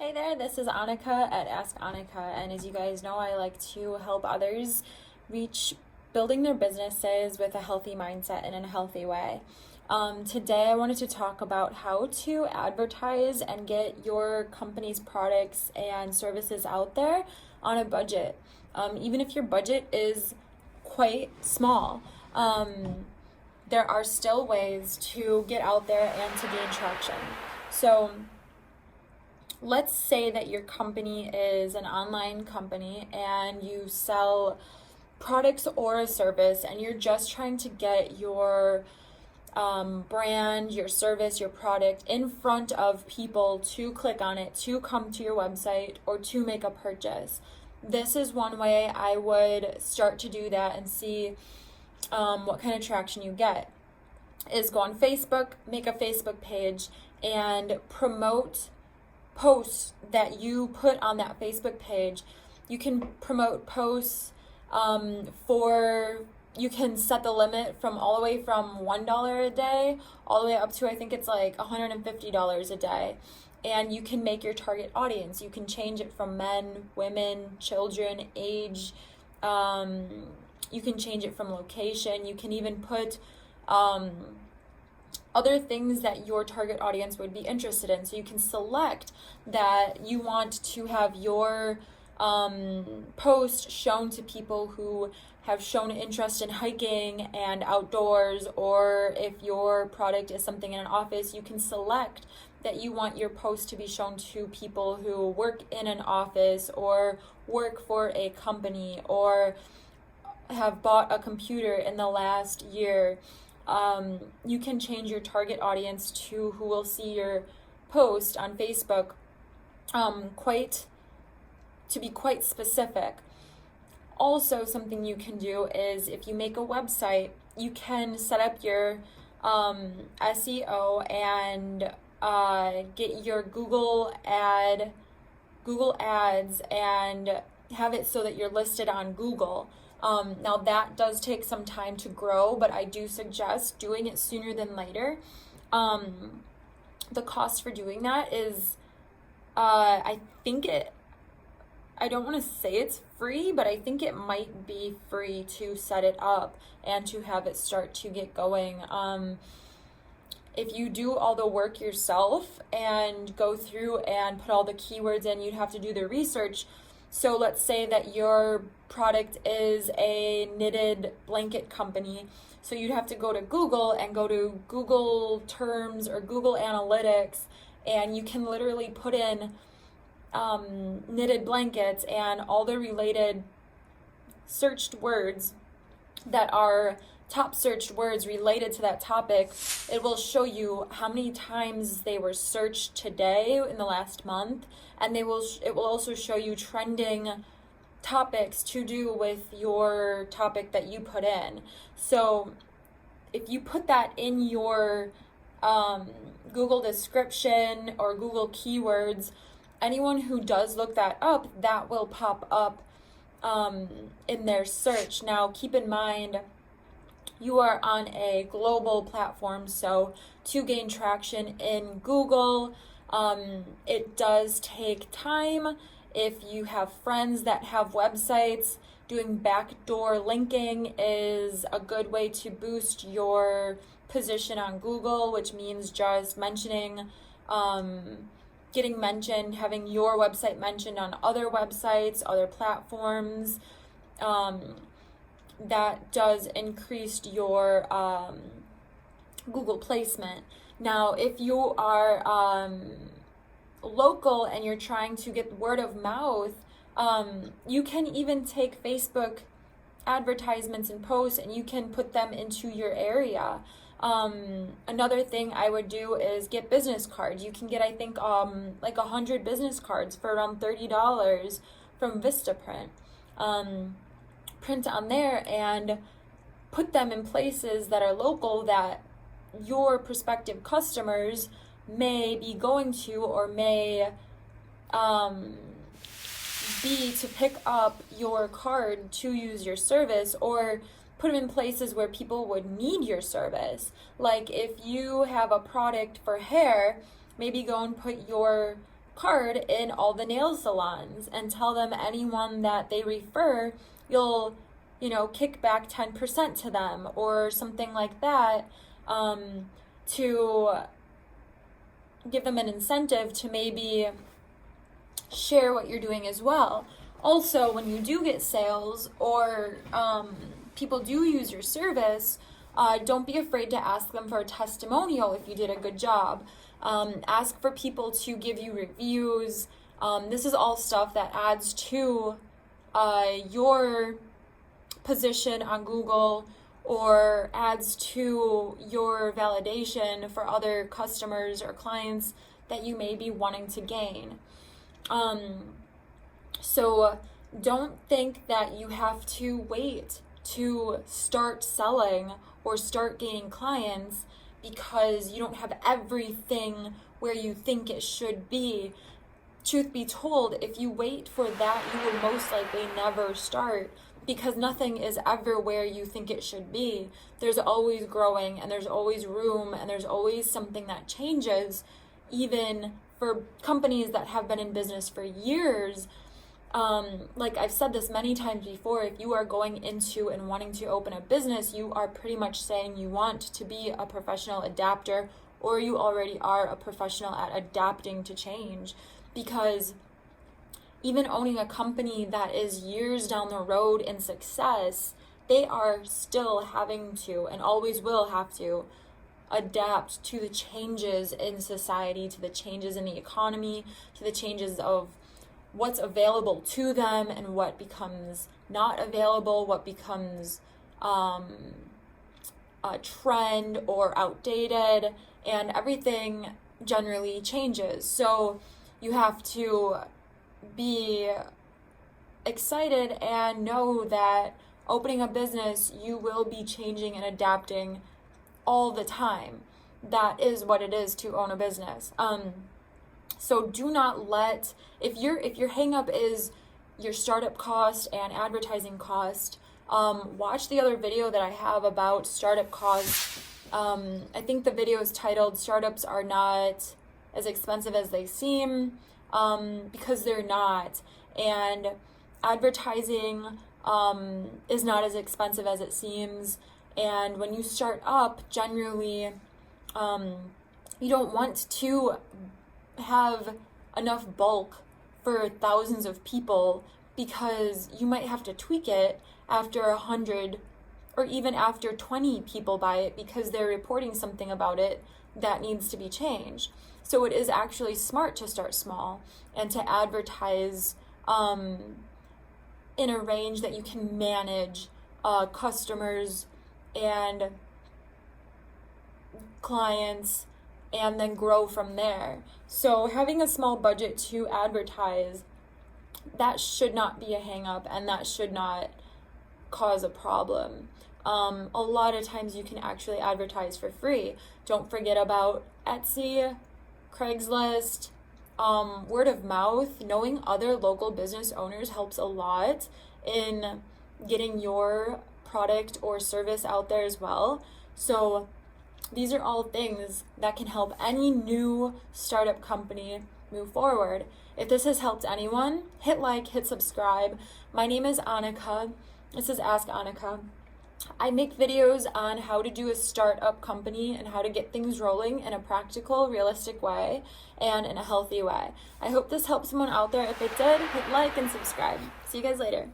Hey there, this is Annika at Ask Annika, and as you guys know, I like to help others reach building their businesses with a healthy mindset and in a healthy way. Today, I wanted to talk about how to advertise and get your company's products and services out there on a budget. Even if your budget is quite small, there are still ways to get out there and to gain traction. So, let's say that your company is an online company and you sell products or a service, and you're just trying to get your brand, your service, your product in front of people to click on it, to come to your website, or to make a purchase. This is one way I would start to do that and see what kind of traction you get. Is go on Facebook, make a Facebook page, and promote posts that you put on that Facebook page. You can promote posts you can set the limit from all the way from $1 a day all the way up to, I think it's like $150 a day. And you can make your target audience. You can change it from men, women, children, age. You can change it from location. You can even put other things that your target audience would be interested in. So you can select that you want to have your post shown to people who have shown interest in hiking and outdoors, or if your product is something in an office, you can select that you want your post to be shown to people who work in an office or work for a company or have bought a computer in the last year. You can change your target audience to who will see your post on Facebook to be quite specific. Also, something you can do is if you make a website, you can set up your SEO and get your Google ads and have it so that you're listed on Google. Now that does take some time to grow, but I do suggest doing it sooner than later. The cost for doing that is, I don't want to say it's free, but I think it might be free to set it up and to have it start to get going. If you do all the work yourself and go through and put all the keywords in, you'd have to do the research. So let's say that your product is a knitted blanket company. So you'd have to go to Google and go to Google Terms or Google Analytics, and you can literally put in knitted blankets and all the related searched words that are top searched words related to that topic. It will show you how many times they were searched today in the last month, and it will also show you trending topics to do with your topic that you put in. So if you put that in your Google description or Google keywords, anyone who does look that up, that will pop up in their search. Now, keep in mind, you are on a global platform, so to gain traction in Google, it does take time. If you have friends that have websites, doing backdoor linking is a good way to boost your position on Google, which means just mentioning, getting mentioned, having your website mentioned on other websites, other platforms. That does increase your Google placement. Now, if you are local and you're trying to get word of mouth, you can even take Facebook advertisements and posts and you can put them into your area. Another thing I would do is get business cards. You can get, I think, like 100 business cards for around $30 from Vistaprint. Print on there and put them in places that are local that your prospective customers may be going to or may be to pick up your card to use your service, or put them in places where people would need your service. Like if you have a product for hair, maybe go and put your card in all the nail salons and tell them anyone that they refer, you'll, kick back 10% to them or something like that, to give them an incentive to maybe share what you're doing as well. Also, when you do get sales or people do use your service, don't be afraid to ask them for a testimonial if you did a good job. Ask for people to give you reviews. This is all stuff that adds to your position on Google or adds to your validation for other customers or clients that you may be wanting to gain. So don't think that you have to wait to start selling or start gaining clients because you don't have everything where you think it should be. Truth be told, if you wait for that, you will most likely never start because nothing is ever where you think it should be. There's always growing and there's always room and there's always something that changes. Even for companies that have been in business for years, like I've said this many times before, if you are going into and wanting to open a business, you are pretty much saying you want to be a professional adapter, or you already are a professional at adapting to change. Because even owning a company that is years down the road in success, they are still having to and always will have to adapt to the changes in society, to the changes in the economy, to the changes of what's available to them and what becomes not available, what becomes a trend or outdated, and everything generally changes. So you have to be excited and know that opening a business, you will be changing and adapting all the time. That is what it is to own a business. So do not let, if your hang up is your startup cost and advertising cost, watch the other video that I have about startup costs. I think the video is titled "Startups Are Not as Expensive as They Seem," because they're not. And advertising is not as expensive as it seems. And when you start up, generally, you don't want to have enough bulk for thousands of people because you might have to tweak it after 100 or even after 20 people buy it because they're reporting something about it that needs to be changed. So it is actually smart to start small and to advertise in a range that you can manage customers and clients and then grow from there. So having a small budget to advertise, that should not be a hang up and that should not cause a problem. A lot of times you can actually advertise for free. Don't forget about Etsy, Craigslist, word of mouth. Knowing other local business owners helps a lot in getting your product or service out there as well. So these are all things that can help any new startup company move forward. If this has helped anyone, hit like, hit subscribe. My name is Annika. This is Ask Annika. I make videos on how to do a startup company and how to get things rolling in a practical, realistic way and in a healthy way. I hope this helps someone out there. If it did, hit like and subscribe. See you guys later.